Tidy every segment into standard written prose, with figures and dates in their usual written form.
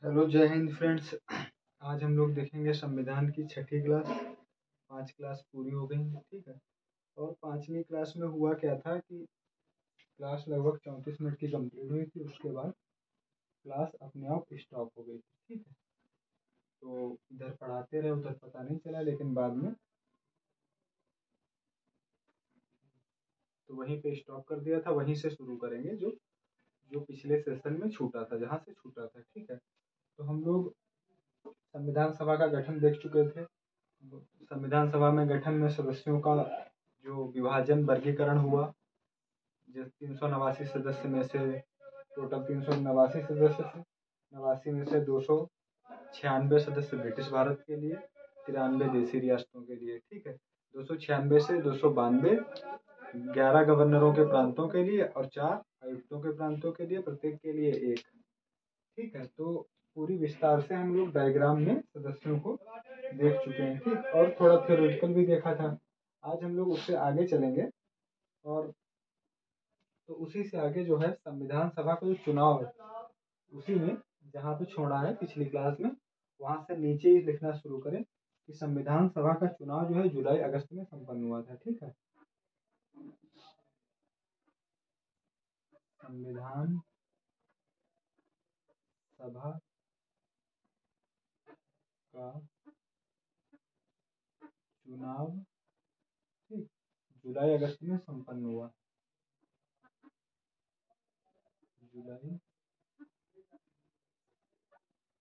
Hello, जय Hind friends. आज हम लोग देखेंगे संविधान की छठी क्लास। 5 क्लास पूरी हो गई, ठीक है। और 5वीं क्लास में हुआ क्या था कि क्लास लगभग 34 मिनट की कंप्लीट हुई थी। उसके बाद क्लास अपने आप स्टॉप हो गई थी, ठीक है। तो इधर पढ़ाते रहे, उधर पता नहीं चला, लेकिन बाद में तो वहीं पे स्टॉप कर दिया था। वहीं से शुरू करेंगे जो जो पिछले सेशन में छूटा था, जहाँ से छूटा था, ठीक है। तो हम लोग संविधान सभा का गठन देख चुके थे। संविधान सभा में गठन में सदस्यों का जो विभाजन वर्गीकरण हुआ, जो 389 सदस्य में से टोटल 389 सदस्य थे। 89 में से 296 सदस्य ब्रिटिश भारत के लिए, 93 देशी रियासतों के लिए, ठीक है। 296 से 292 11 गवर्नरों के प्रांतों के लिए और 4 आयुक्तों के प्रांतों के लिए, प्रत्येक के लिए एक, ठीक है। तो पूरी विस्तार से हम लोग डायग्राम में सदस्यों को देख चुके हैं, ठीक। और थोड़ा थ्योरेटिकल भी देखा था। आज हम लोग उससे आगे चलेंगे और तो उसी से आगे जो है संविधान सभा का जो चुनाव है, उसी में जहाँ पे छोड़ा है पिछली क्लास में, वहां से नीचे ही लिखना शुरू करें कि संविधान सभा का चुनाव जो है जुलाई अगस्त में संपन्न हुआ था, ठीक है। संविधान सभा का चुनाव, ठीक, जुलाई अगस्त में संपन्न हुआ। जुलाई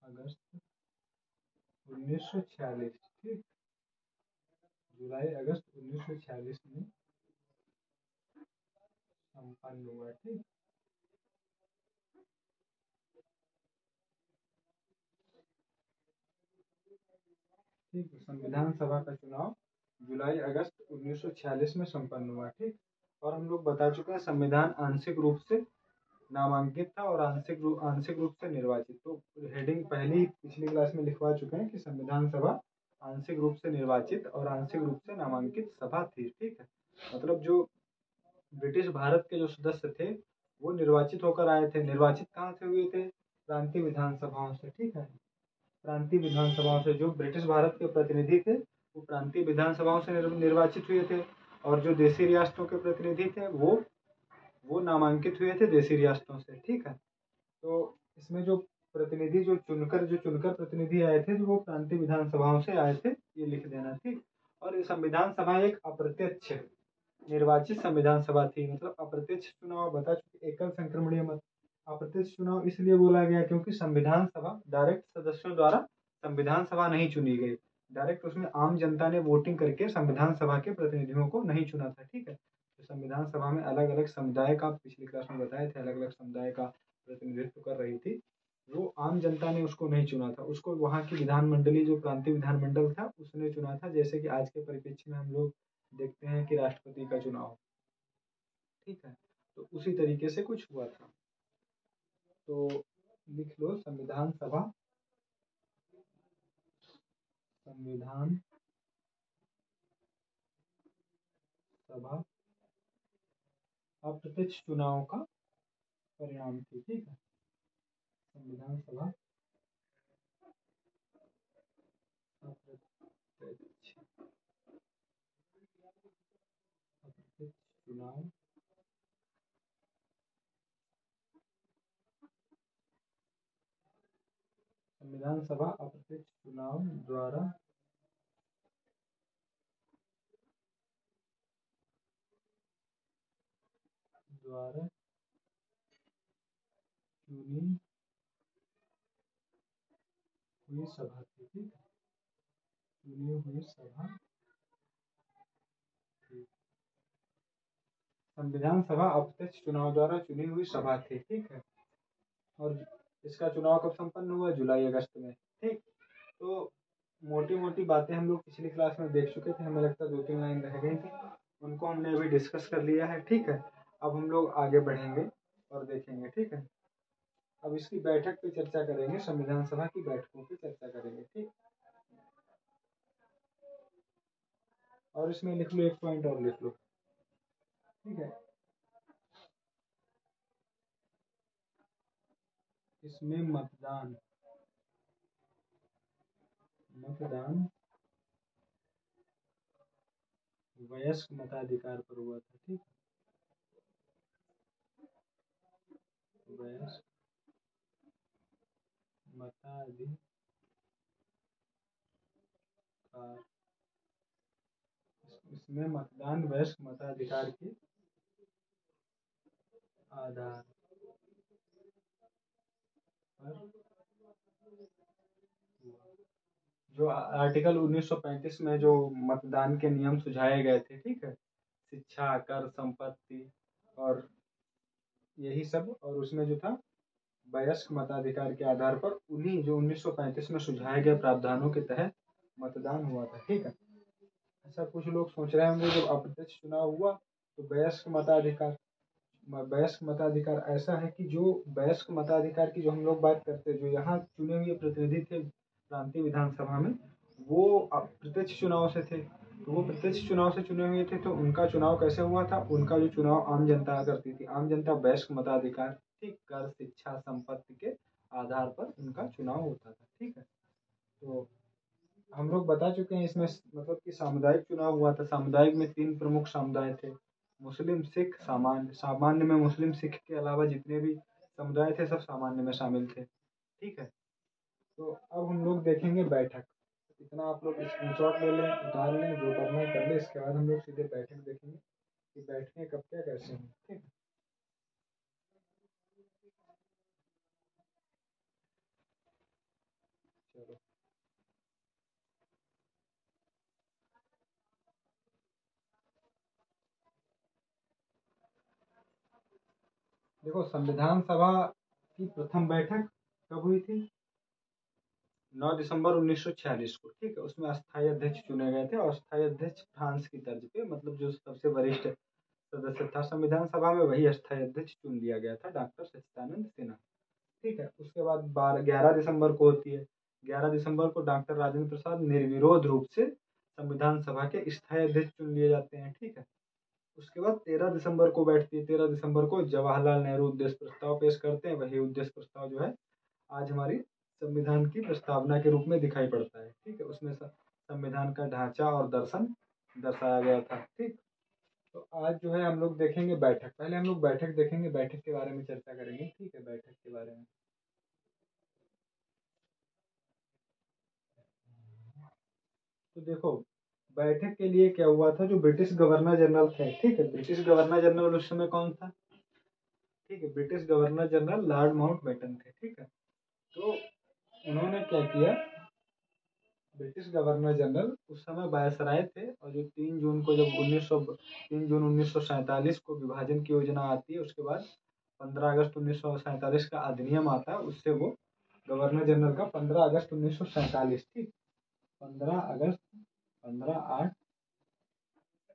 अगस्त 1946, ठीक। जुलाई अगस्त 1946 में संपन्न हुआ, ठीक। ठीक, संविधान सभा का चुनाव जुलाई अगस्त 1946 में संपन्न हुआ, ठीक। और हम लोग बता चुके हैं संविधान आंशिक रूप से नामांकित था और आंशिक रूप से निर्वाचित। तो हेडिंग पहली पिछली क्लास में लिखवा चुके हैं कि संविधान सभा आंशिक रूप से निर्वाचित और आंशिक रूप से नामांकित सभा थी, ठीक है। मतलब जो ब्रिटिश भारत के जो सदस्य थे वो निर्वाचित होकर आए थे। निर्वाचित कहाँ से हुए थे? प्रांतीय विधानसभाओं से, ठीक है। प्रांतीय विधानसभाओं से जो ब्रिटिश भारत के प्रतिनिधि थे वो प्रांतीय विधानसभाओं से निर्वाचित हुए थे। और जो देशी रियासतों के प्रतिनिधि थे वो नामांकित हुए थे देशी रियासतों से, ठीक है। तो इसमें जो प्रतिनिधि जो चुनकर प्रतिनिधि आए थे, जो वो प्रांतीय विधानसभाओं से आए थे, ये लिख देना, ठीक। और ये संविधान सभा एक अप्रत्यक्ष निर्वाचित संविधान सभा थी। मतलब अप्रत्यक्ष चुनाव बता चुके, एकल संक्रमणीय मत। अप्रत्यक्ष चुनाव इसलिए बोला गया क्योंकि संविधान सभा डायरेक्ट सदस्यों द्वारा संविधान सभा नहीं चुनी गई। डायरेक्ट उसमें आम जनता ने वोटिंग करके संविधान सभा के प्रतिनिधियों को नहीं चुना था, ठीक है। तो संविधान सभा में अलग अलग समुदाय का, पिछली क्लास में बताए थे, अलग अलग समुदाय का प्रतिनिधित्व कर रही थी। वो आम जनता ने उसको नहीं चुना था, उसको वहाँ की विधानमंडली, जो प्रांतीय विधानमंडल था, उसने चुना था। जैसे कि आज के परिप्रेक्ष्य में हम लोग देखते हैं कि राष्ट्रपति का चुनाव, ठीक है। तो उसी तरीके से कुछ हुआ था। तो लिख लो संविधान सभा, संविधान सभा अप्रत्यक्ष चुनाव का परिणाम थी, ठीक है। संविधान सभा अप्रत्यक्ष अप्रत्यक्ष चुनाव संविधान सभा अप्रत्यक्ष चुनाव द्वारा चुनी हुई सभा थी, ठीक है। चुनी हुई सभा थी। संविधान सभा अप्रत्यक्ष चुनाव द्वारा चुनी हुई सभा थी, ठीक है। और इसका चुनाव कब संपन्न हुआ? जुलाई अगस्त में, ठीक। तो मोटी मोटी बातें हम लोग पिछली क्लास में देख चुके थे। हमें लगता है 2-3 लाइन रह गई थी, उनको हमने अभी डिस्कस कर लिया है, ठीक है। अब हम लोग आगे बढ़ेंगे और देखेंगे, ठीक है। अब इसकी बैठक पे चर्चा करेंगे, संविधान सभा की बैठकों पे चर्चा करेंगे, ठीक। और इसमें लिख लो, एक पॉइंट और लिख लो, ठीक है। इसमें मतदान मतदान वयस्क मताधिकार पर हुआ था। ठीक, वयस्क मताधिकार, इसमें मतदान वयस्क मताधिकार के आधार पर जो आर्टिकल 1935 में जो मतदान के नियम सुझाए गए थे, ठीक है, शिक्षा, कर, संपत्ति और यही सब, और उसमें जो था वयस्क मताधिकार के आधार पर उन्हीं जो 1935 में सुझाए गए प्रावधानों के तहत मतदान हुआ था। ठीक है, ऐसा कुछ लोग सोच रहे होंगे जब अप्रत्यक्ष चुनाव हुआ तो वयस्क मताधिकार ऐसा है कि जो वयस्क मताधिकार की जो हम लोग बात करते हैं, जो यहाँ चुने हुए प्रतिनिधि थे प्रांतीय विधानसभा में, वो अप्रत्यक्ष चुनाव से थे। तो वो प्रत्यक्ष चुनाव से चुने हुए थे, तो उनका चुनाव कैसे हुआ था? उनका जो चुनाव आम जनता करती थी, आम जनता वयस्क मताधिकार, ठीक, कर, शिक्षा, संपत्ति के आधार पर उनका चुनाव होता था। ठीक है, तो हम लोग बता चुके हैं इसमें, मतलब कि सामुदायिक चुनाव हुआ था। सामुदायिक में 3 प्रमुख समुदाय थे, मुस्लिम, सिख, सामान्य। सामान्य में मुस्लिम, सिख के अलावा जितने भी समुदाय थे सब सामान्य में शामिल थे। ठीक है, तो अब हम लोग देखेंगे बैठक। इतना आप लोग स्क्रीनशॉट ले लें, उतार लें, जो करना है कर लें। इसके बाद हम लोग सीधे बैठक देखेंगे कि बैठकें कब क्या कैसे हैं। ठीक है, चलो देखो, संविधान सभा की प्रथम बैठक कब हुई थी? 9 दिसंबर 1946 को। ठीक है, उसमें अस्थायी अध्यक्ष चुने गए थे, और अस्थायी अध्यक्ष फ्रांस की तर्ज पे, मतलब जो सबसे वरिष्ठ सदस्य था संविधान सभा में, वही अस्थायी अध्यक्ष चुन लिया गया था, डॉक्टर सच्चिदानंद सिन्हा। ठीक है, उसके बाद 11 दिसंबर को होती है। 11 दिसंबर को डॉक्टर राजेंद्र प्रसाद निर्विरोध रूप से संविधान सभा के स्थायी अध्यक्ष चुन लिए जाते हैं। ठीक है, उसके बाद 13 दिसंबर को बैठती है। 13 दिसंबर को जवाहरलाल नेहरू उद्देश्य प्रस्ताव पेश करते हैं। वही उद्देश्य प्रस्ताव जो है आज हमारी संविधान की प्रस्तावना के रूप में दिखाई पड़ता है। ठीक है, उसमें संविधान का ढांचा और दर्शन दर्शाया गया था। ठीक, तो आज जो है हम लोग देखेंगे बैठक। पहले हम लोग बैठक देखेंगे, बैठक के बारे में चर्चा करेंगे। ठीक है, बैठक के बारे में तो देखो, बैठक के लिए क्या हुआ था, जो ब्रिटिश गवर्नर जनरल थे, ठीक है, ब्रिटिश गवर्नर जनरल उस समय कौन था? ठीक है, British governor general Lord Mountbatten थे। ठीक है, तो उन्होंने क्या किया, ब्रिटिश गवर्नर जनरल उस समय वायसराय थे, और जो 3 जून को जब 1947 को विभाजन की योजना आती है, उसके बाद 15 अगस्त 1947 का अधिनियम आता है, उससे वो गवर्नर जनरल का 15 अगस्त 1947, ठीक, 15 8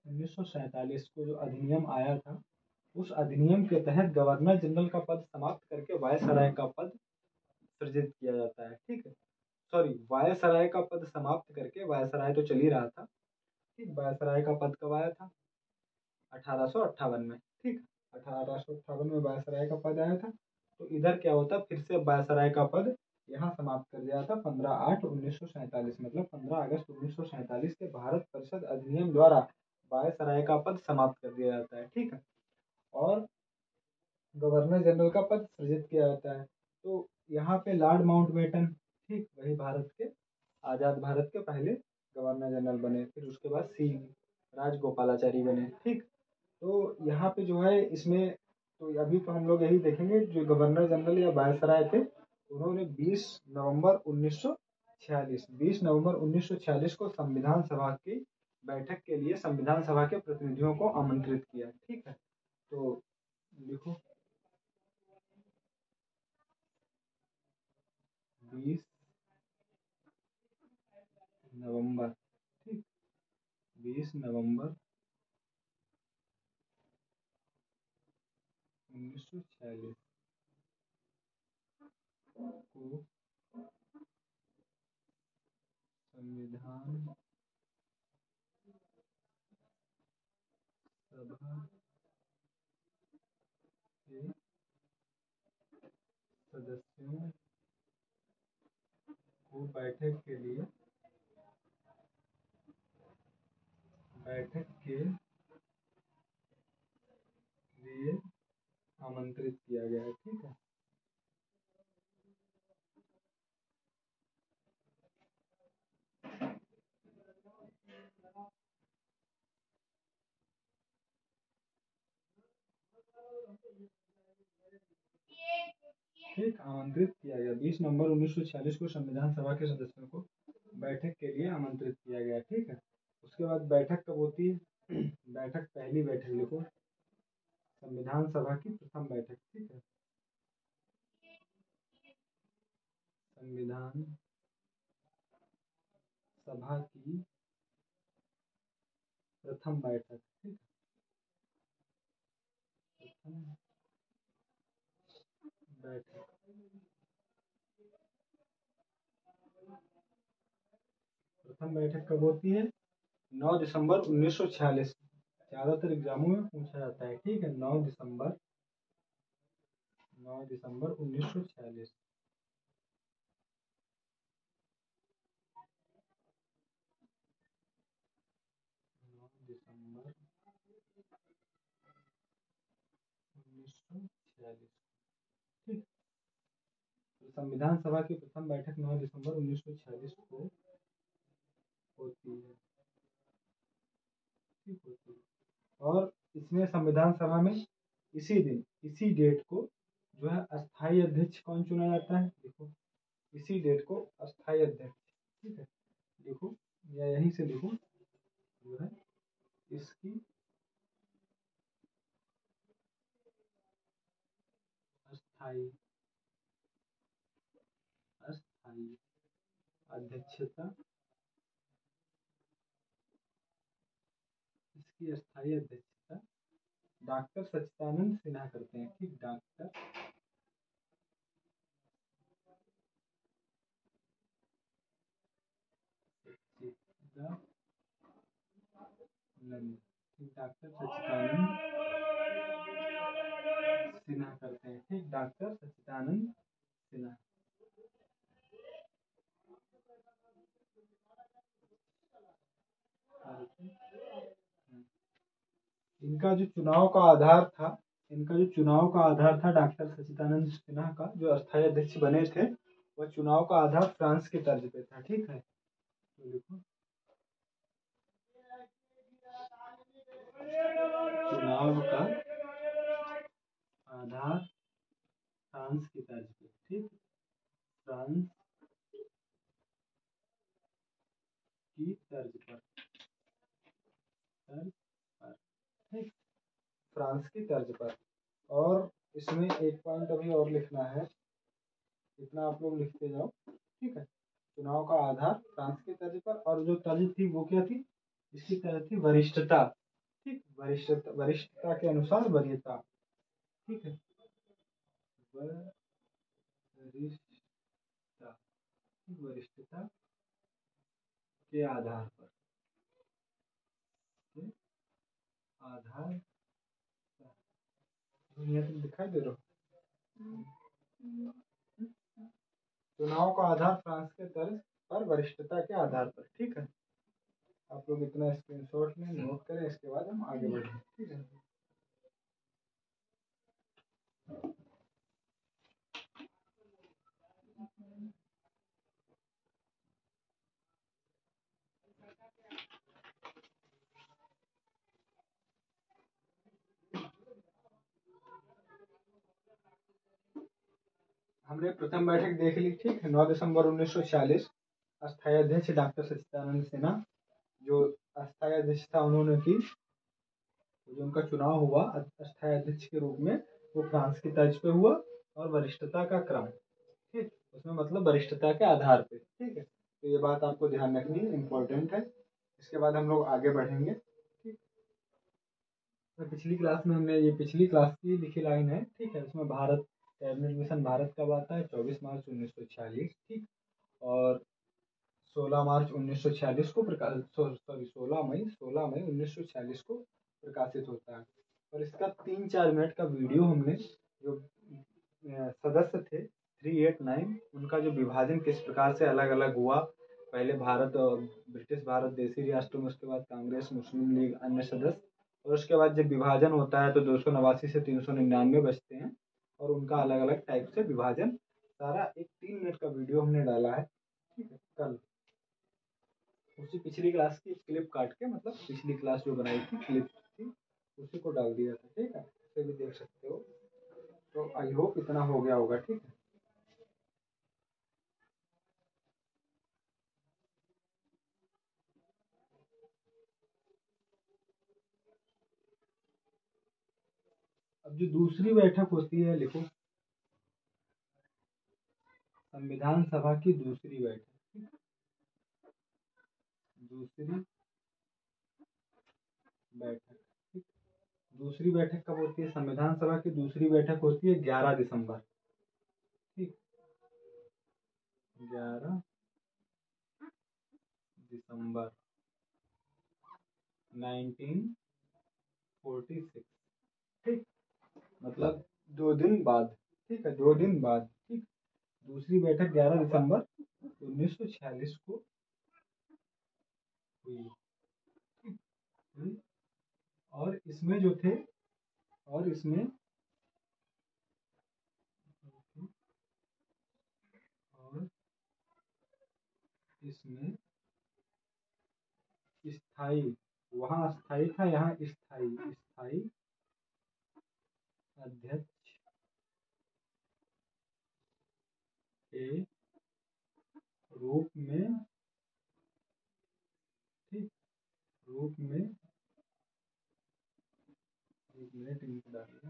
1947 को जो अधिनियम आया था, उस अधिनियम के तहत गवर्नर जनरल का पद समाप्त करके वायसराय का पद सृजित किया जाता है। ठीक है, सॉरी, वायसराय का पद समाप्त करके, वायसराय तो चल ही रहा था, ठीक, वायसराय का पद कब आया था? 1858 में। ठीक, 1858 में वायसराय का पद आया था। तो इधर क्या होता, फिर से वायसराय का पद यहाँ समाप्त कर दिया था 15/8/1947, मतलब 15 अगस्त 1947 के भारत परिषद अधिनियम द्वारा वायसराय का पद समाप्त कर दिया जाता है। ठीक है, और गवर्नर जनरल का पद सृजित किया जाता है। तो यहाँ पे लॉर्ड माउंटबेटन, ठीक, वही भारत के, आजाद भारत के पहले गवर्नर जनरल बने। फिर उसके बाद सी राजगोपालाचारी बने। ठीक, तो यहाँ पे जो है इसमें, तो अभी तो हम लोग यही देखेंगे, जो गवर्नर जनरल या वायसराय थे, उन्होंने 20 नवंबर 1946 को संविधान सभा की बैठक के लिए संविधान सभा के प्रतिनिधियों को आमंत्रित किया। ठीक है, तो लिखो 20 नवंबर, ठीक, 20 नवंबर 1946 को संविधान सभा के सदस्यों को बैठक के लिए बैठक के लिए आमंत्रित किया गया है। ठीक है, ठीक, आमंत्रित किया गया 20 नवंबर 1946 को संविधान सभा के सदस्यों को बैठक के लिए आमंत्रित किया गया। ठीक है, उसके बाद बैठक कब होती है? बैठक, पहली बैठक लिखो, संविधान सभा की प्रथम बैठक। ठीक है, संविधान सभा की प्रथम बैठक। ठीक, प्रथम बैठक, प्रथम बैठक कब होती है? 9 दिसंबर 1946। ज्यादातर एग्जामों में पूछा जाता है। ठीक है, 9 दिसंबर 1946। 9 दिसंबर 1946। ठीक, तो संविधान सभा की प्रथम बैठक 9 दिसंबर 1946 को होती है। ठीक, होती है। और इसमें संविधान सभा में इसी दिन, इसी डेट को जो है अस्थाई अध्यक्ष कौन चुना जाता है? देखो, इसी डेट को अस्थाई अध्यक्ष, ठीक है, लिखो या यहीं से लिखो, जो है इसकी अस्थाई अस्थाई अध्यक्षता, इसकी अस्थाई अध्यक्षता डॉक्टर सच्चिदानंद सिन्हा करते हैं। ठीक, डॉक्टर सच्चिदानंद, डॉक्टर सच्चिदानंद सिन्हा करते हैं। ठीक, डॉक्टर सच्चिदानंद सिन्हा। इनका जो चुनाव का आधार था, इनका जो चुनाव का आधार था डॉक्टर सच्चिदानंद सिन्हा का, जो अस्थायी अध्यक्ष बने थे, वह चुनाव का आधार फ्रांस के तर्ज पे था। ठीक है, तो लिखो, चुनाव का आधार फ्रांस की तर्ज पे। ठीक, फ्रांस की तर्ज पर, तर्ज पर। ठीक, फ्रांस की तर्ज पर। और इसमें एक पॉइंट अभी और लिखना है, इतना आप लोग लिखते जाओ। ठीक है, चुनाव का आधार फ्रांस की तर्ज पर, और जो तर्ज थी वो क्या थी? इसकी तर्ज थी वरिष्ठता। ठीक, वरिष्ठता, वरिष्ठता के अनुसार वरीयता। ठीक है, वरिष्ठता, वरिष्ठता के आधार पर, के आधार पर दिखाई दे रहा हो, चुनाव का आधार फ्रांस के तर्ज पर, वरिष्ठता के आधार पर। ठीक है, आप लोग इतना स्क्रीनशॉट में नोट करें, इसके बाद हम आगे बढ़ें। ठीक है, हमने प्रथम बैठक देख ली। ठीक है, 9 दिसंबर 1946, अस्थायी अध्यक्ष डॉक्टर सच्चिदानंद सिन्हा, जो अस्थायी अध्यक्ष था उन्होंने की, जो उनका चुनाव हुआ अस्थायी अध्यक्ष के रूप में, वो फ्रांस की तर्ज पे हुआ, और वरिष्ठता का क्रम, ठीक, उसमें मतलब वरिष्ठता के आधार पे। ठीक है, तो ये बात आपको ध्यान रखनी है, इम्पोर्टेंट है। इसके बाद हम लोग आगे बढ़ेंगे। ठीक, तो पिछली क्लास में हमने, ये पिछली क्लास की लिखी लाइन है। ठीक है, इसमें भारत, कैबिनेट मिशन भारत कब आता है? 24 मार्च 1946। ठीक, और 16 मार्च 1946 को प्रकाशित, सॉरी 16 मई 1946 को प्रकाशित होता है। और इसका 3-4 मिनट का वीडियो हमने, जो सदस्य थे 389, उनका जो विभाजन किस प्रकार से अलग अलग हुआ, पहले भारत और ब्रिटिश भारत देसी राष्ट्रों में, उसके बाद कांग्रेस, मुस्लिम लीग, अन्य सदस्य, और उसके बाद जब विभाजन होता है तो 289 से 399 बचते हैं, और उनका अलग अलग टाइप से विभाजन, सारा एक 3 मिनट का वीडियो हमने डाला है, ठीक है, कल। उसी पिछली क्लास की क्लिप काट के, मतलब पिछली क्लास जो बनाई थी क्लिप थी, उसी को डाल दिया था, ठीक है, उसे भी देख सकते हो। तो आई होप इतना हो गया होगा, ठीक है। अब जो दूसरी बैठक होती है, लिखो, संविधान सभा की दूसरी बैठक, दूसरी बैठक, ठीक। दूसरी बैठक कब होती है? संविधान सभा की दूसरी बैठक होती है 11 दिसंबर, ठीक, 11 दिसंबर 1946, ठीक, मतलब 2 दिन बाद, ठीक है, 2 दिन बाद, ठीक। दूसरी बैठक 11 दिसंबर 1946 को हुई, ठीक, हुई। और इसमें जो थे, और इसमें, और इसमें स्थाई, वहां स्थाई था, यहाँ स्थाई, स्थाई अध्यक्ष के रूप में, ठीक, रूप में, एक मिनट इनको डालिए,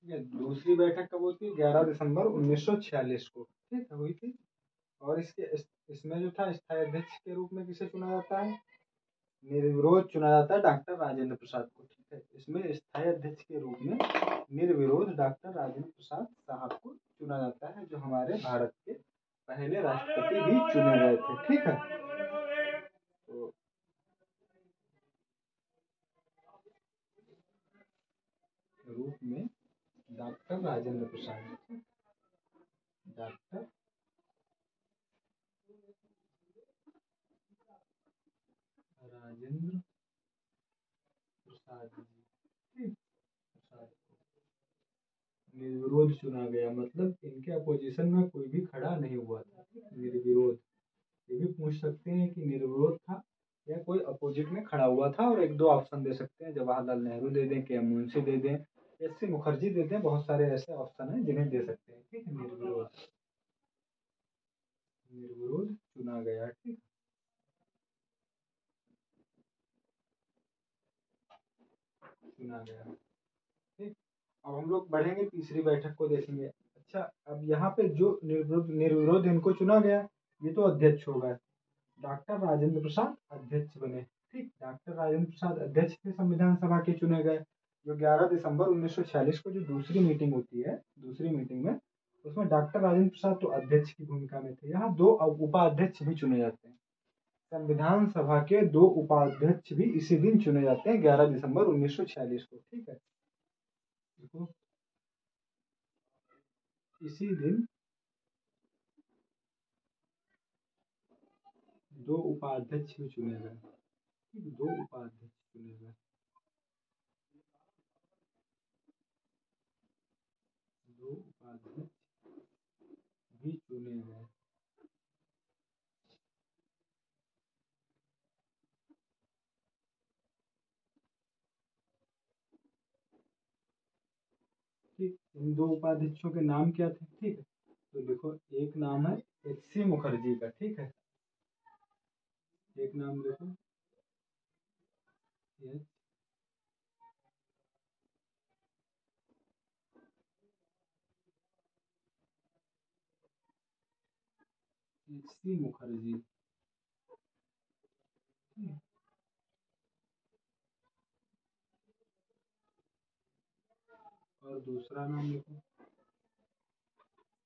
ठीक है। दूसरी बैठक कब होती है? 11 दिसंबर 1946 को, ठीक है, हुई थी। और इसमें जो था, स्थायी अध्यक्ष के रूप में किसे चुना जाता है? निर्विरोध चुना जाता है डॉक्टर राजेंद्र प्रसाद को, ठीक है। इसमें स्थायी अध्यक्ष के रूप में निर्विरोध डॉक्टर राजेंद्र प्रसाद साहब को चुना जाता है, जो हमारे भारत के पहले राष्ट्रपति भी चुने गए थे, ठीक है। तो रूप में डॉक्टर राजेंद्र प्रसाद, डॉक्टर राजेंद्र प्रसाद जी, ठीक, प्रसाद को निर्विरोध चुना गया, मतलब इनके अपोजिशन में कोई भी खड़ा नहीं हुआ था, निर्विरोध। ये भी पूछ सकते हैं कि निर्विरोध था या कोई अपोजिट में खड़ा हुआ था, और एक दो ऑप्शन दे सकते हैं, जवाहरलाल नेहरू दे दें, के एम मुंशी दे दें, एस सी मुखर्जी दे दें, बहुत सारे ऐसे ऑप्शन हैं जिन्हें दे सकते हैं, ठीक है। निर्विरोध, निर्विरोध चुना गया, ठीक, चुना गया, ठीक। अब हम लोग बढ़ेंगे, तीसरी बैठक को देखेंगे। अच्छा, अब यहाँ पे जो निर्विरोध निर्विरोध इनको चुना गया, ये तो अध्यक्ष हो गए, डॉक्टर राजेंद्र प्रसाद अध्यक्ष बने, ठीक। डॉक्टर राजेंद्र प्रसाद अध्यक्ष थे संविधान सभा के चुने गए, जो 11 दिसंबर 1946 को जो दूसरी मीटिंग होती है, दूसरी मीटिंग में, उसमें डॉक्टर राजेंद्र प्रसाद तो अध्यक्ष की भूमिका में थे। यहाँ 2 उपाध्यक्ष भी चुने जाते हैं, संविधान सभा के 2 उपाध्यक्ष भी इसी दिन चुने जाते हैं, 11 दिसंबर 1946 को, ठीक है। देखो, इसी दिन 2 उपाध्यक्ष भी चुने गए, ठीक, 2 उपाध्यक्ष चुने गए, 2 उपाध्यक्ष भी चुने गए, ठीक। इन 2 उपाध्यक्षों के नाम क्या थे, ठीक है। तो देखो, एक नाम है एच सी मुखर्जी का, ठीक है, एक नाम देखो, एच सी मुखर्जी, और दूसरा नाम लिखो।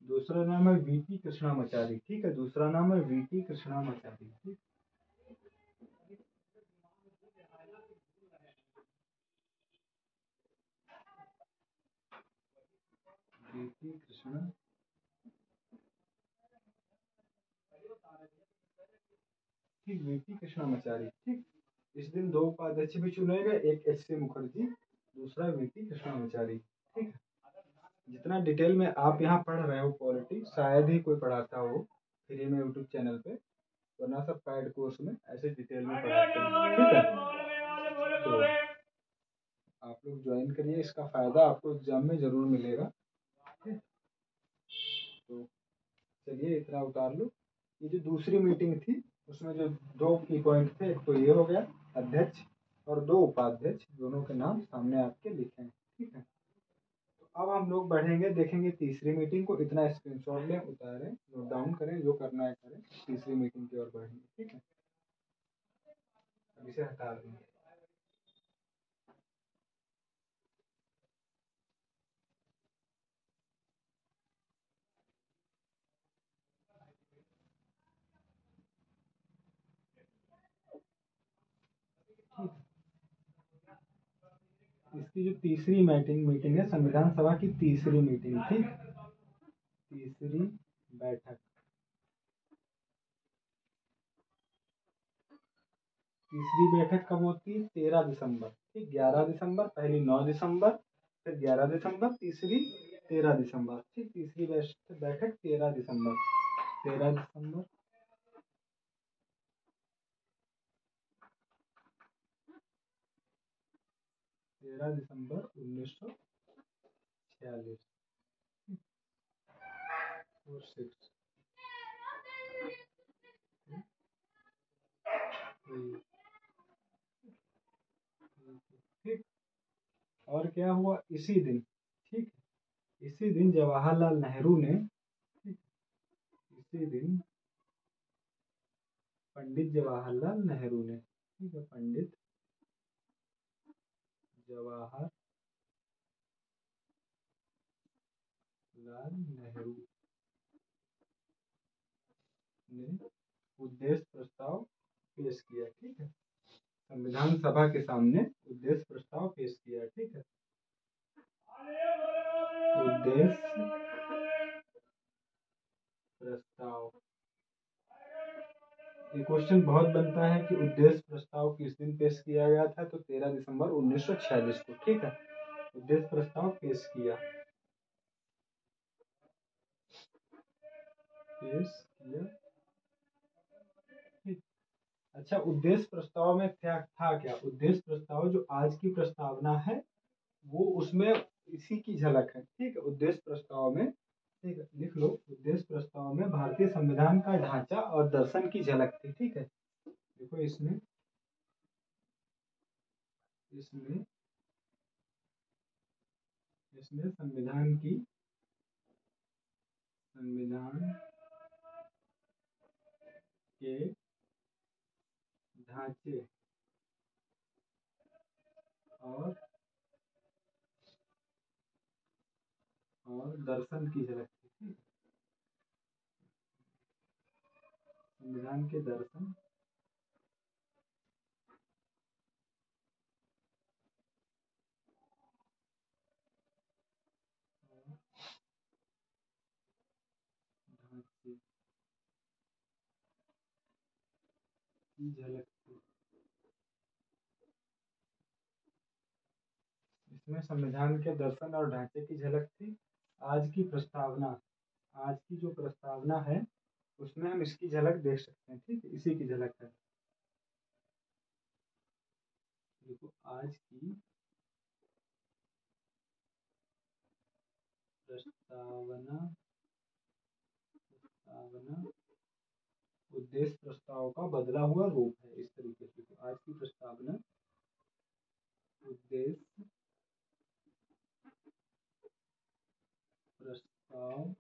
दूसरा नाम है वीटी कृष्णामाचारी। ठीक है, दूसरा नाम है वीटी कृष्णामाचारी। ठीक, वीटी कृष्णा, ठीक, वीटी कृष्णामाचारी। ठीक, इस दिन 2 उपाध्यक्ष भी चुने गए, एक एच.सी. मुखर्जी, दूसरा वीटी कृष्णामाचारी। ठीक है, जितना डिटेल में आप यहाँ पढ़ रहे हो पॉलिटी, शायद ही कोई पढ़ाता हो फ्री में यूट्यूब चैनल पे, वरना सब पैड कोर्स में ऐसे डिटेल में पढ़ाते हैं। ठीक है, तो आप लोग ज्वाइन करिए, इसका फायदा आपको एग्जाम में जरूर मिलेगा। ठीक, तो चलिए इतना उतार लो। ये जो दूसरी मीटिंग थी उसमें जो 2 की पॉइंट थे, एक तो ये हो गया अध्यक्ष और 2 उपाध्यक्ष, दोनों के नाम सामने आपके लिखे हैं। ठीक है, तो अब हम लोग बढ़ेंगे, देखेंगे तीसरी मीटिंग को। इतना स्क्रीनशॉट लें, उतारें, नोट डाउन करें, जो करना है करें। तीसरी मीटिंग की ओर बढ़ेंगे। ठीक है, अब इसे हटा देंगे। इसकी जो तीसरी मीटिंग है, संविधान सभा की तीसरी मीटिंग थी, तीसरी बैठक। तीसरी बैठक कब होती है? 13 दिसंबर। ठीक, 11 दिसंबर, पहली 9 दिसंबर, फिर 11 दिसंबर, तीसरी 13 दिसंबर। ठीक, तीसरी बैठक 13 दिसंबर। 13 दिसंबर, 13 दिसंबर 1946। और 6 ठीक, और क्या हुआ इसी दिन? ठीक, इसी दिन जवाहरलाल नेहरू ने, ठीक, इसी दिन पंडित जवाहरलाल नेहरू ने, ठीक है, पंडित जवाहरलाल नेहरू ने उद्देश्य प्रस्ताव पेश किया। ठीक है, संविधान सभा के सामने उद्देश्य प्रस्ताव पेश किया। ठीक है, उद्देश्य प्रस्ताव। ये क्वेश्चन बहुत बनता है कि उद्देश्य प्रस्ताव किस दिन पेश किया गया था, तो 13 दिसंबर 1946 को। ठीक है, उद्देश्य प्रस्ताव पेश किया, ठीक। अच्छा, उद्देश्य प्रस्ताव में क्या था? क्या उद्देश्य प्रस्ताव जो आज की प्रस्तावना है वो उसमें इसी की झलक है। ठीक है, उद्देश्य प्रस्ताव में, ठीक है, लिख लो, उद्देश्य प्रस्ताव में भारतीय संविधान का ढांचा और दर्शन की झलक थी। ठीक है, देखो इसमें इसमें इसमें संविधान के ढांचे और दर्शन की झलक थी। ठीक? संविधान के दर्शन और ढांचे की झलक थी। इसमें संविधान के दर्शन और ढांचे की झलक थी। आज की प्रस्तावना, आज की जो प्रस्तावना है उसमें हम इसकी झलक देख सकते हैं। ठीक है, इसी की झलक है। देखो, आज की प्रस्तावना उद्देश्य प्रस्ताव का बदला हुआ रूप है। इस तरीके से तो आज की प्रस्तावना उद्देश्य प्रस्ताव,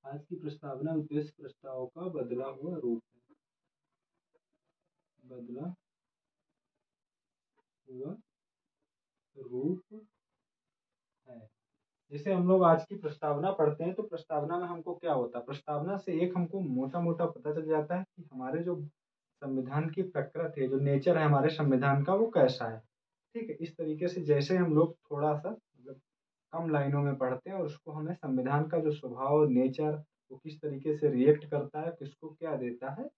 आज की प्रस्तावना उद्देश्य प्रस्ताव का बदला हुआ रूप है। बदला हुआ रूप है। जैसे हम लोग आज की प्रस्तावना पढ़ते हैं तो प्रस्तावना में हमको क्या होता है, प्रस्तावना से एक हमको मोटा मोटा पता चल जाता है कि हमारे जो संविधान की प्रकृति है, जो नेचर है हमारे संविधान का, वो कैसा है। ठीक है, इस तरीके से जैसे हम लोग थोड़ा सा मतलब कम लाइनों में पढ़ते हैं और उसको हमें संविधान का जो स्वभाव नेचर, वो किस तरीके से रिएक्ट करता है, किसको क्या देता है,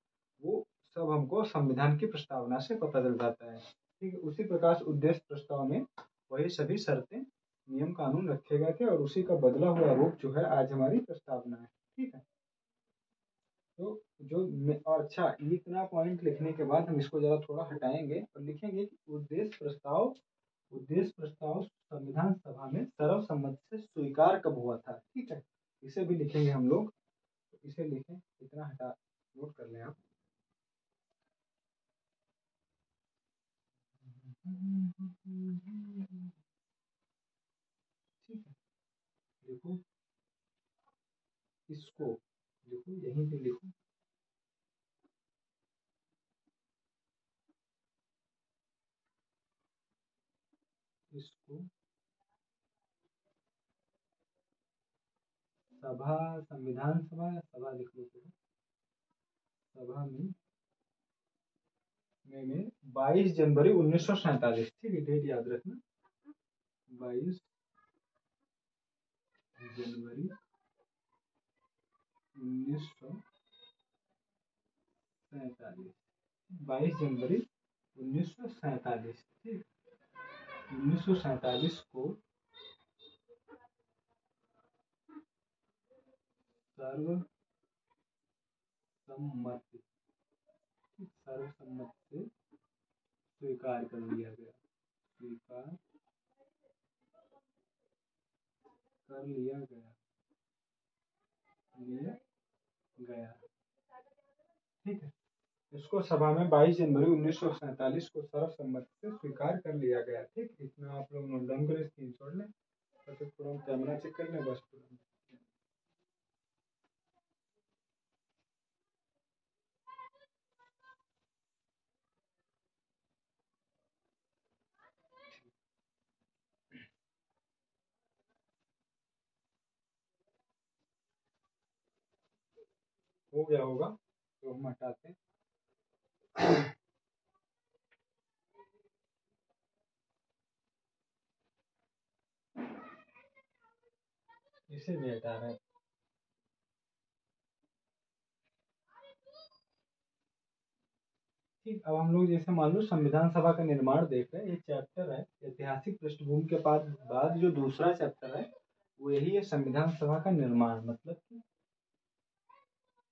वो सब हमको संविधान की प्रस्तावना से पता चल जाता है। ठीक है, उसी प्रकार उद्देश्य प्रस्ताव में वही सभी शर्तें नियम कानून रखे गए थे और उसी का बदला हुआ रूप जो है आज हमारी प्रस्तावना है। ठीक है, तो और अच्छा, ये इतना पॉइंट लिखने के बाद हम इसको जरा थोड़ा हटाएंगे और लिखेंगे कि उद्देश्य प्रस्ताव संविधान सभा में सर्वसम्मति से स्वीकार कब हुआ था। ठीक है, इसे भी लिखेंगे हम लोग, तो इसे लिखें, इतना हटा, नोट कर लें आप। ठीक है, देखो इसको, देखो यहीं पे लिखो, इसको सभा, संविधान सभा या सभा लिख लो, सभा में 22 जनवरी 1947। ठीक है, डेट याद रखना, 22 जनवरी 1947, 22 जनवरी 1947। ठीक, 1947 को सर्वसम्मति सर्वसम्मति से स्वीकार कर लिया गया, स्वीकार कर लिया गया, ठीक है, इसको सभा में 22 जनवरी 1947 को सर्वसम्मति से स्वीकार कर लिया गया। ठीक, इतना आप लोग नोट डाउन करें, स्क्रीनशॉट लें, तो तुरंत कैमरा चेक कर लें, बस तुरंत। हो गया होगा तो हम हटाते हैं। इसे भी हटा रहे हैं। ठीक, अब हम लोग जैसे मान लो संविधान सभा का निर्माण देख रहे हैं, ये चैप्टर है ऐतिहासिक पृष्ठभूमि के बाद जो दूसरा चैप्टर है वो यही है, संविधान सभा का निर्माण, मतलब कि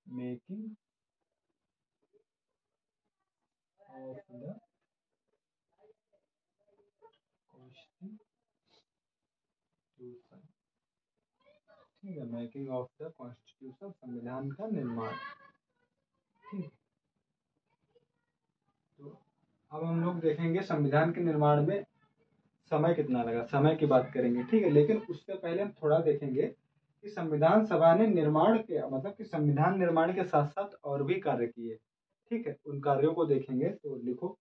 मेकिंग ऑफ द कॉन्स्टिट्यूशन। ठीक है, मेकिंग ऑफ द कॉन्स्टिट्यूशन, संविधान का निर्माण। ठीक, तो अब हम लोग देखेंगे संविधान के निर्माण में समय कितना लगा, समय की बात करेंगे। ठीक है, लेकिन उससे पहले हम थोड़ा देखेंगे कि संविधान सभा ने निर्माण के मतलब कि संविधान निर्माण के साथ साथ और भी कार्य किए। ठीक है, उन कार्यों को देखेंगे, तो लिखो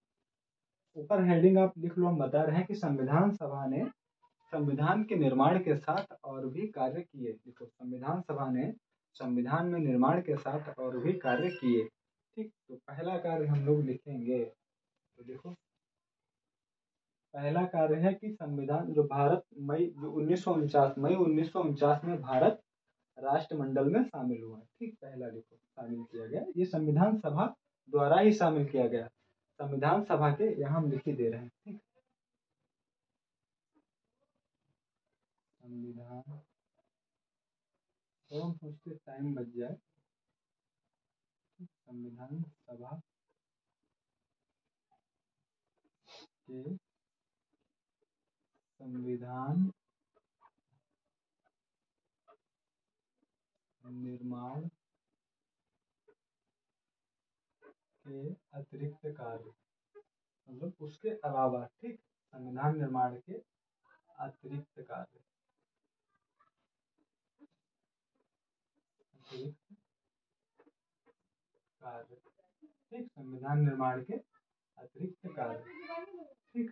ऊपर हेडिंग आप लिख लो, हम बता रहे हैं कि संविधान सभा ने संविधान के निर्माण के साथ और भी कार्य किए। देखो, संविधान सभा ने संविधान में निर्माण के साथ और भी कार्य किए। ठीक, तो पहला कार्य हम लोग लिखेंगे, तो देखो पहला कार्य है कि संविधान जो भारत मई जो 1949 मई 1949 में भारत राष्ट्रमंडल में शामिल हुआ। ठीक, पहला लिखो शामिल किया गया, ये संविधान सभा द्वारा ही शामिल किया गया, संविधान सभा के यहाँ हम लिख ही दे रहे हैं। ठीक, संविधान, तो हम सोचते टाइम बच जाए, संविधान सभा के संविधान निर्माण के अतिरिक्त कार्य, मतलब उसके अलावा। ठीक, संविधान निर्माण के अतिरिक्त कार्य, अतिरिक्त कार्य। ठीक, संविधान निर्माण के अतिरिक्त कार्य। ठीक,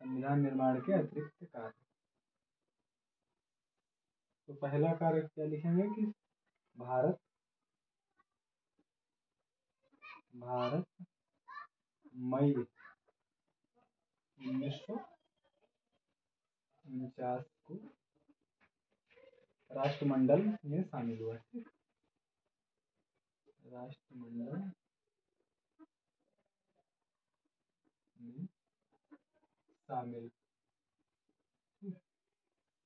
संविधान निर्माण के अतिरिक्त कार्य। तो पहला कार्य क्या लिखेंगे कि भारत मई 1949 को राष्ट्रमंडल में शामिल हुआ। ठीक, राष्ट्रमंडल में शामिल।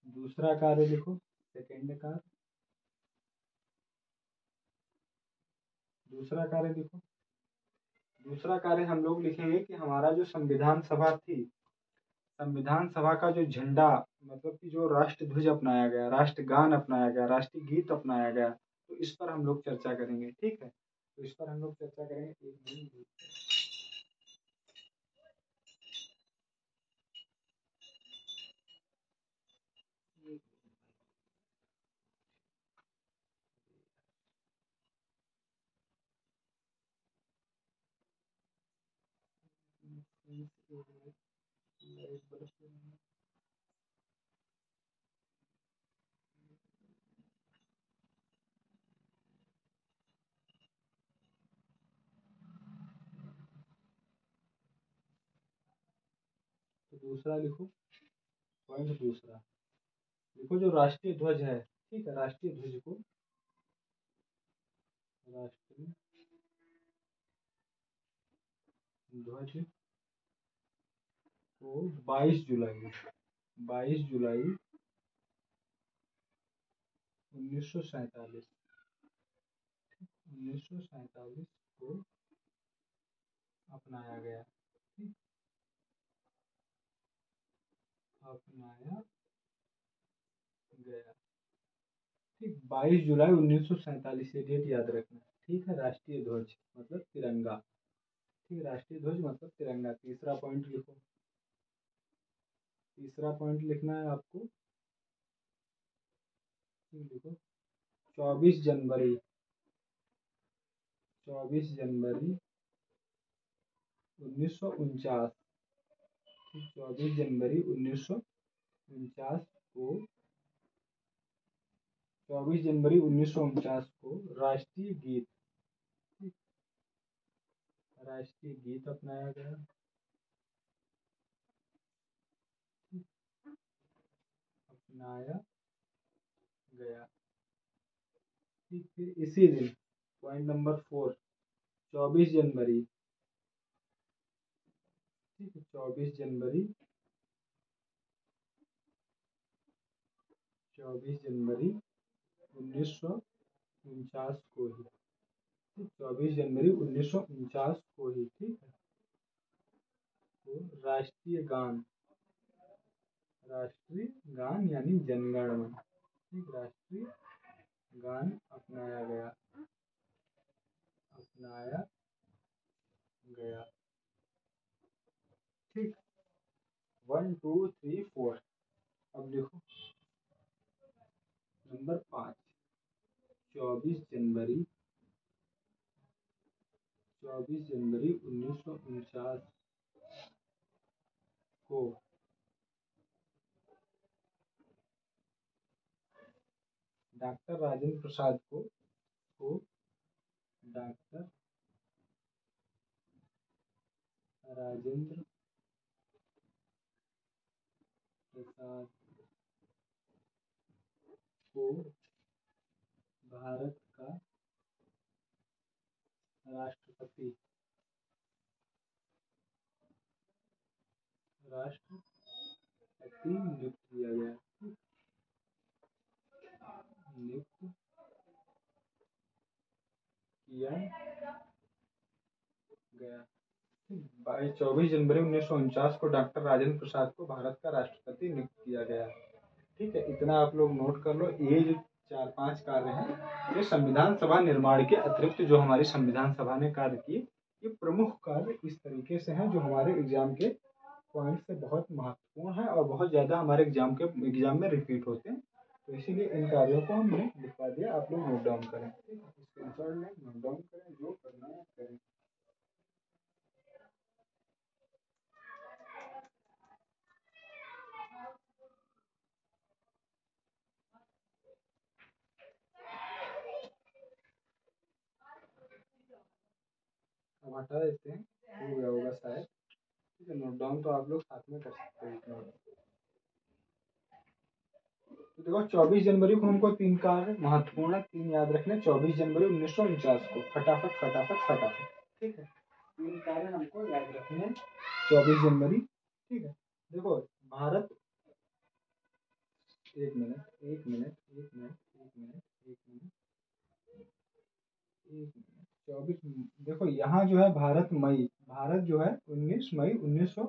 दूसरा कार्य लिखो, सेकेंड कार्य। दूसरा कार्य लिखो। दूसरा कार्य हम लोग लिखेंगे कि हमारा जो संविधान सभा थी, संविधान सभा का जो झंडा, मतलब कि जो राष्ट्र ध्वज अपनाया गया, राष्ट्रगान अपनाया गया, राष्ट्रीय गीत अपनाया गया, तो इस पर हम लोग चर्चा करेंगे। ठीक है, तो इस पर हम लोग चर्चा करेंगे। एक मिनट। तो दूसरा लिखो, पॉइंट दूसरा लिखो, जो राष्ट्रीय ध्वज है, ठीक है, राष्ट्रीय ध्वज को, राष्ट्रीय ध्वज को 22 जुलाई 1947 को अपनाया गया। ठीक, अपनाया गया। ठीक, 22 जुलाई 1947, ये डेट याद रखना। ठीक है, राष्ट्रीय ध्वज मतलब तिरंगा। ठीक, राष्ट्रीय ध्वज मतलब तिरंगा। तीसरा पॉइंट लिखो। तीसरा पॉइंट लिखना है आपको, लिखो 24 जनवरी 1949। 24 जनवरी 1949 को 24 जनवरी 1949 को राष्ट्रीय गीत, राष्ट्रीय गीत अपनाया गया। अपनाया गया। ठीक, फिर इसी दिन पॉइंट नंबर 4, 24 जनवरी, ठीक है, 24 जनवरी 1949 को ही, 24 जनवरी 1949 को ही, ठीक है, तो राष्ट्रीय गान यानी जनगण मन, ठीक, राष्ट्रीय गान अपनाया गया। ठीक, 1 2 3 4। अब लिखो नंबर 5, 24 जनवरी 1949 को डॉक्टर राजेंद्र प्रसाद को डॉक्टर राजेंद्र प्रसाद को भारत का राष्ट्रपति नियुक्त किया गया। नियुक्त किया गया। 24 जनवरी 1949 को डॉक्टर राजेंद्र प्रसाद को भारत का राष्ट्रपति नियुक्त किया गया। ठीक है, इतना आप लोग नोट कर लो। ये जो 4-5 कार्य हैं, ये संविधान सभा निर्माण के अतिरिक्त जो हमारी संविधान सभा ने कार्य किए, ये प्रमुख कार्य इस तरीके से हैं जो हमारे एग्जाम के पॉइंट से बहुत महत्वपूर्ण है और बहुत ज़्यादा हमारे एग्जाम में रिपीट होते हैं। तो इसीलिए इन कार्यों को हमने लिखवा दिया, आप लोग नोट डाउन करें। ठीक है, स्क्रीनशॉट लें, नोट डाउन करें, जो करना है करें। हटा देते हैं, हो गया होगा शायद। ठीक है, नोट डाउन तो आप लोग साथ में कर सकते हैं इतना। तो देखो 24 जनवरी को हमको 3 कार्य महत्वपूर्ण है, 3 याद रखने। 24 जनवरी 1949 को फटाफट फटाफट फटाफट, ठीक है, 3 कार्य हमको याद रखने 24 जनवरी। ठीक है, देखो भारत, एक मिनट एक मिनट एक मिनट एक मिनट एक मिनट एक मिनट 24, देखो यहाँ जो है भारत मई, भारत जो है 19 मई 1900,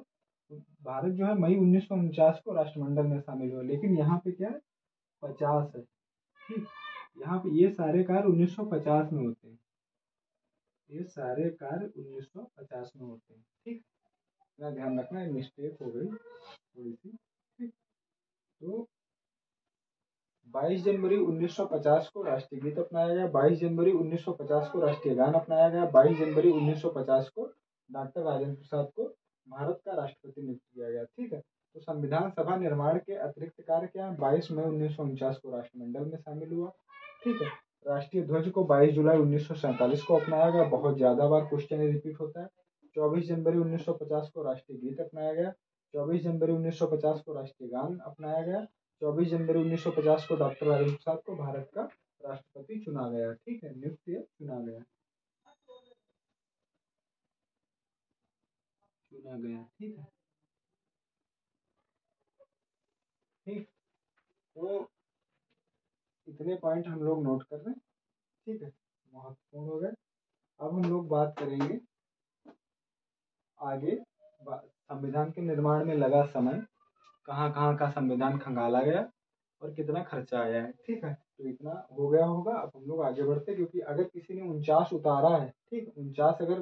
भारत जो है मई 1949 को राष्ट्रमंडल में शामिल हुआ, लेकिन यहाँ पे क्या है 50 है। ठीक, यहाँ पे ये सारे कार्य 1950 में होते हैं, ये सारे कार्य 1950 में होते हैं। ठीक, इतना ध्यान रखना, मिस्टेक हो गई थोड़ी सी। ठीक, तो 22 जनवरी 1950 को राष्ट्रीय गीत अपनाया गया, 22 जनवरी 1950 को राष्ट्रीय गान अपनाया गया, 22 जनवरी 1950 को डॉक्टर राजेंद्र प्रसाद को भारत का राष्ट्रपति नियुक्त किया गया। ठीक है, तो संविधान सभा निर्माण के अतिरिक्त कार्य क्या है, 22 मई 1949 को राष्ट्रमंडल में शामिल हुआ। ठीक है, राष्ट्रीय ध्वज को 22 जुलाई 1947 को अपनाया गया, बहुत ज्यादा बार क्वेश्चन रिपीट होता है। 24 जनवरी 1950 को राष्ट्रीय गीत अपनाया गया, 24 जनवरी 1950 को राष्ट्रीय गान अपनाया गया, 24 जनवरी 1950 को डॉक्टर राजेंद्र प्रसाद को भारत का राष्ट्रपति चुना गया। ठीक है, नियुक्त या चुना गया, चुना गया। ठीक है, ठीक, तो इतने पॉइंट हम लोग नोट कर रहे हैं। ठीक है, महत्वपूर्ण हो गए। अब हम लोग बात करेंगे आगे, संविधान के निर्माण में लगा समय, कहाँ कहाँ का संविधान खंगाला गया और कितना खर्चा आया है। ठीक है, तो इतना हो गया होगा। अब हम लोग आगे बढ़ते, क्योंकि अगर किसी ने 49 उतारा है, ठीक, 49 अगर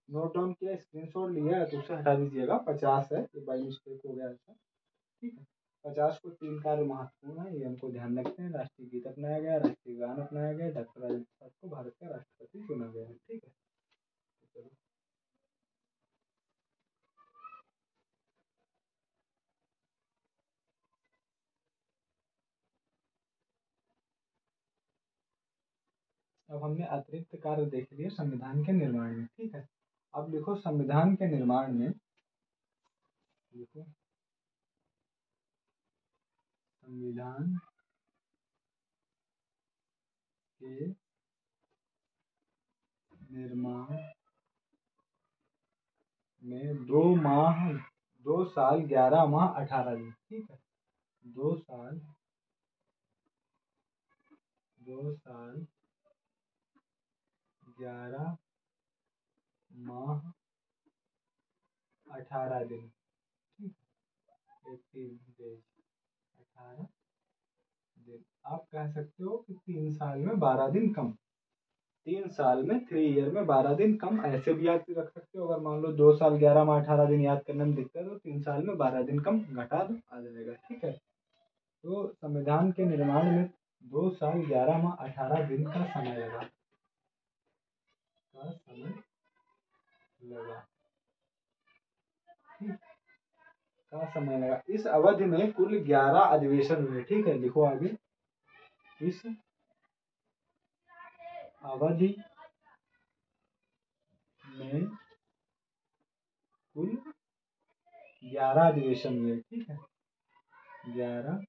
नोट डाउन किया, स्क्रीनशॉट लिया है, तो उसे हटा दीजिएगा, 50 है, ये बाई मिस्टेक हो गया ऐसा। ठीक है, 50 को 3 कार्य महत्वपूर्ण है, ये हमको ध्यान रखते हैं। राष्ट्रीय गीत अपनाया गया, राष्ट्रीय गान अपनाया गया, डॉक्टर राजेंद्र प्रसाद को भारत का राष्ट्रपति चुना गया है। ठीक है, तो चलो अब हमने अतिरिक्त कार्य देख लिए संविधान के निर्माण में। ठीक है, अब लिखो संविधान के निर्माण में, लिखो संविधान के निर्माण में 2 साल 11 माह 18 दिन। ठीक है, 2 साल 2 साल 11 माह 18 दिन। ठीक, 18 डेज, 18 दिन। आप कह सकते हो कि 3 साल में 12 दिन कम, 3 साल में 3 ईयर में 12 दिन कम, ऐसे भी याद रख सकते हो। अगर मान लो 2 साल 11 माह 18 दिन याद करने में दिक्कत हो, 3 साल में 12 दिन कम घटा दो, आ जाएगा। ठीक है, तो संविधान के निर्माण में 2 साल 11 माह 18 दिन का समय लगा, का समय लगा। ठीक, का समय लगा। इस अवधि में कुल 11 अधिवेशन हुए। ठीक है, लिखो आगे, इस अवधि में कुल 11 अधिवेशन हुए। ठीक है, 11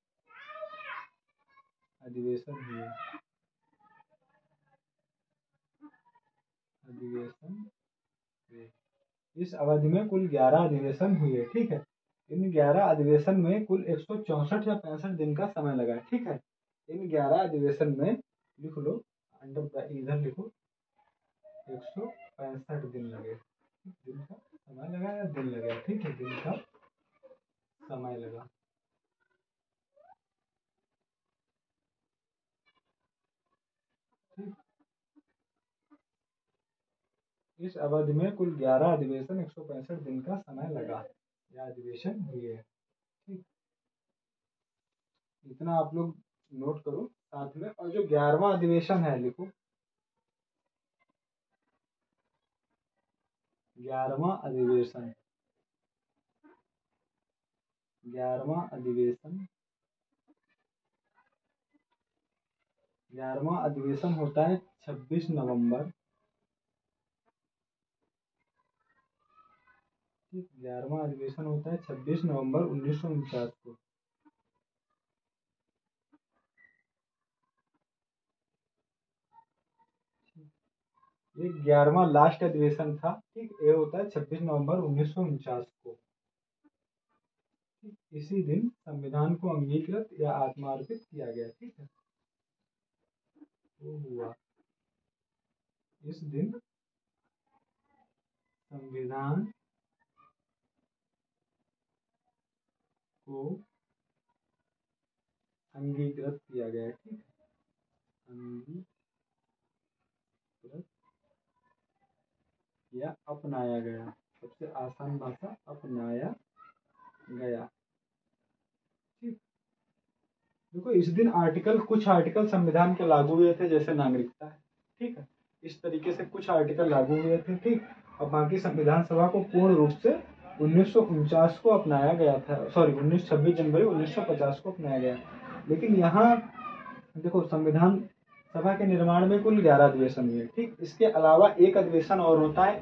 अधिवेशन हुए, अधिवेशन हुए। इस अवधि में कुल 11 अधिवेशन हुए। ठीक है, इन 11 अधिवेशन में कुल 164 या 65 दिन का समय लगा। ठीक है, इन 11 अधिवेशन में लिख लो, अंडर इधर लिखो 165 दिन लगे, दिन का समय लगा या दिन लगा। ठीक है, दिन का समय लगा। ठीक, इस अवधि में कुल 11 अधिवेशन 165 दिन का समय लगा या अधिवेशन हुए। ठीक, इतना आप लोग नोट करो साथ में। और जो 11वां अधिवेशन है लिखो, 11वां अधिवेशन, 11वां अधिवेशन, 11वां अधिवेशन होता है 26 नवंबर ठीक, 11वां अधिवेशन होता है 26 नवंबर 1949 को। ये 11वां लास्ट अधिवेशन था। ठीक, ये होता है 26 नवंबर 1949 को। ठीक, इसी दिन संविधान को अंगीकृत या आत्मार्पित किया गया। ठीक है, वो हुआ इस दिन संविधान को अंगीकृत किया गया। ठीक, अंगीकृत या अपनाया गया, सबसे आसान भाषा अपनाया गया। ठीक, देखो इस दिन कुछ आर्टिकल संविधान के लागू हुए थे, जैसे नागरिकता है। ठीक है, इस तरीके से कुछ आर्टिकल लागू हुए थे। ठीक, और बाकी संविधान सभा को पूर्ण रूप से 1949 को अपनाया गया था, सॉरी 26 जनवरी 1950 को अपनाया गया। लेकिन यहाँ देखो संविधान सभा के निर्माण में कुल 11 अधिवेशन हुए। ठीक, इसके अलावा एक अधिवेशन और होता है।